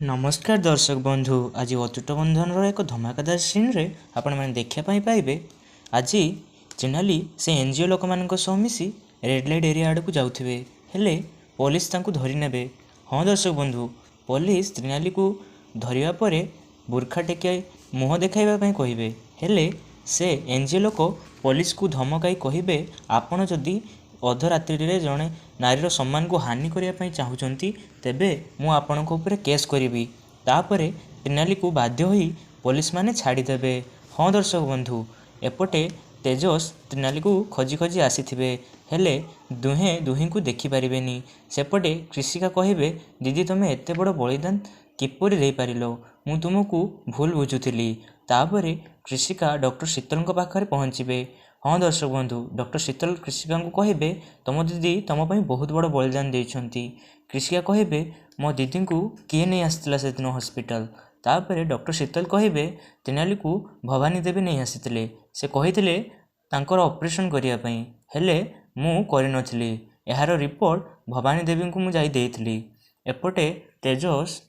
नमस्कार दर्शक बंधु। आज अतुट बंधन एक धमाकादार सीन रे आपण मैंने देखापी पाइबे। आज चिनाली से एनजीओ लोक मान मिसी रेड लाइट एरिया आड़ को जाऊे हेले पुलिस तांको धरी नेबे। हाँ दर्शक बंधु, पुलिस त्रिनाली को धरिया परे बुर्खा टेक मुह देखाइबा कहिबे। हेले से एनजीओ लोक पुलिस को धमकाई कहिबे आपण जदि अधरात्रि रे जड़े नारीर सम्मान को हानि करने चाहूँगी तेबे मु आपणक उपरे केस करी। तापरे त्रिनाली को बाध्य होई पुलिस माने छाड़ीदेवे। हाँ दर्शक बंधु, एपटे तेजस त्रिनाली को खोजी खोजी आसीथिबे हेले दुहे दुही को देखिपारे। सेपटे कृषिका कहिबे, दीदी तुम एत बड़ बलिदान किपरि दे पारिलो, मु तुमको भूल बुझुथिली। तापरे कृषिका डॉक्टर शीतल पाखे पहुँचे। हाँ दर्शक बंधु, डॉक्टर शीतल कृषिका को कहे तुम दीदी तुम बहुत बड़ बलिदान देइछंती। कृषिका कहे मो दीदी को किए नहीं आसला से दिन हॉस्पिटल। तापरे डॉक्टर शीतल कहे त्रिनाली को भवानी देवी नहीं आसीथिले, से कहिथिले तांकर ऑपरेशन करिया पई, हेले मु करि नथिली। एहार रिपोर्ट भवानी देवी को मु जाई देइथिली। एपटे तेजस